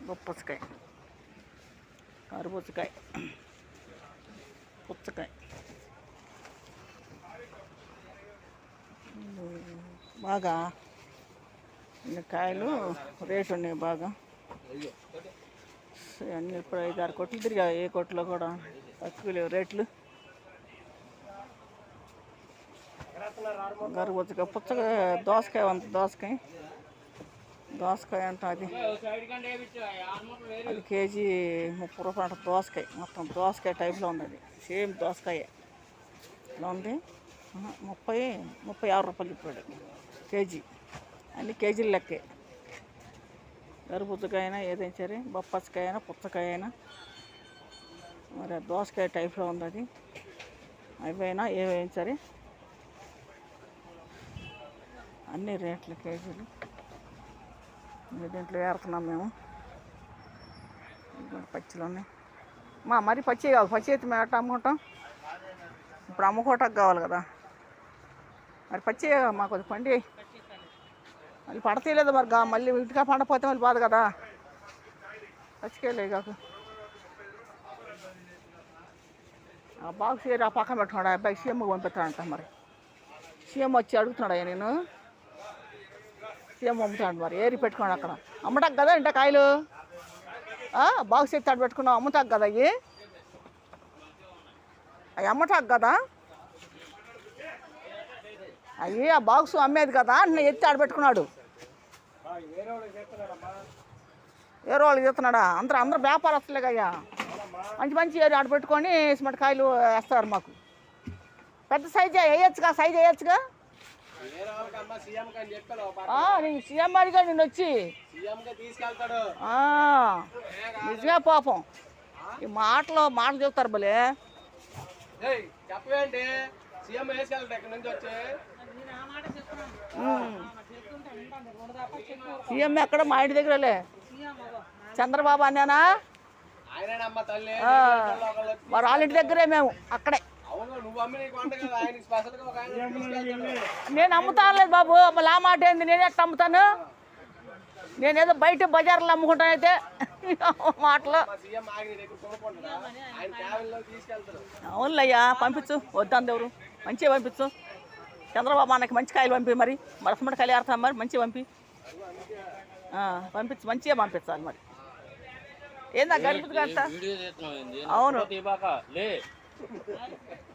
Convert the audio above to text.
బొప్పస్కాయ, కరుబూజకాయ, పుచ్చకాయ, బాగా ఇన్ని కాయలు రేటు ఉన్నాయి బాగా. అన్నీ ఇప్పుడు 5-6 కొట్లు తిరిగా, ఏ కొట్లో కూడా తక్కువ లేవు రేట్లు. కరుబూజకాయ, పుచ్చకాయ, దోసకాయ ఉంది, దోసకాయ అంట అది కేజీ 30 రూపాయలు అంట. దోసకాయ మొత్తం దోసకాయ టైప్లో ఉంది, అది సేమ్ దోసకాయ ఇలా ఉంది. 36 రూపాయలు చెప్పాడు కేజీ. అన్ని కేజీలు లెక్కే. కరుబూజకాయ అయినా ఏదైనా సరే, బొప్పస్కాయ అయినా పుచ్చకాయ అయినా మరి దోసకాయ టైప్లో ఉంది అది. అవైనా ఏవైనా సరే అన్ని రేట్లు కేజీలు. దీంట్లో ఏరుతున్నాం మేము. పచ్చిలు ఉన్నాయి మరి పచ్చి కావాలి. పచ్చి అయితే మేము ఎట్లా అమ్ముకుంటాం? ఇప్పుడు అమ్ముకోవటానికి కావాలి కదా మరి. పచ్చి మాకు అది పండి మళ్ళీ పడతీయలేదు మరి. మళ్ళీ ఇంటికా పండపోతే మళ్ళీ బాధ కదా. పచ్చికాయలే కాకు. ఆ బాక్స్ ఏరి ఆ పక్కన పెట్టుకున్నాడు. ఆ అబ్బాయి సీఎం పంపిస్తాడంట. మరి సీఎం వచ్చి అడుగుతున్నాడు. నేను సీఎం అమ్ముతాడు మరి. ఏరి పెట్టుకోండి అక్కడ. అమ్మటాకు కదా ఇంట కాయలు. బాక్స్ ఎత్తాడు పెట్టుకున్నావు, అమ్ముతాకు కదా అవి. అవి అమ్మటాకు కదా అవి. ఆ బాక్స్ అమ్మేది కదా అంటే ఎత్తి ఆడ పెట్టుకున్నాడు. వేరే వాళ్ళకి చెప్తున్నాడా? అందరూ వ్యాపారస్తులే అయ్యా. మంచి ఏరి ఆడ పెట్టుకొని సిమెంట్ కాయలు వేస్తారు మాకు. పెద్ద సైజే వేయచ్చుగా, సైజు వేయచ్చుగా. నీకు సీఎం అడిగా నేను వచ్చి నిజమే పాపం. ఈ మాటలు చెప్తారు భలే. సీఎం ఎక్కడ? మా ఇంటి దగ్గరలే. చంద్రబాబు అన్నానా మరి వాళ్ళ ఇంటి దగ్గరే మేము అక్కడే. నేను అమ్ముతానులేదు బాబు. మళ్ళీ ఆ మాట ఏంది? నేను ఎట్లా అమ్ముతాను? నేనేదో బయట బజార్లో అమ్ముకుంటానైతే మాటలు. అవునులయ్యా, పంపించు. వద్దాను ఎవరు, మంచిగా పంపించు. చంద్రబాబు అన్నకి మంచి కాయలు పంపి. మరి మరసమటి కాయలు ఆడతాం మరి. మంచిగా పంపించు, మంచిగా పంపించాలి మరి. ఏందా గడుపుతుంది కదా. అవును.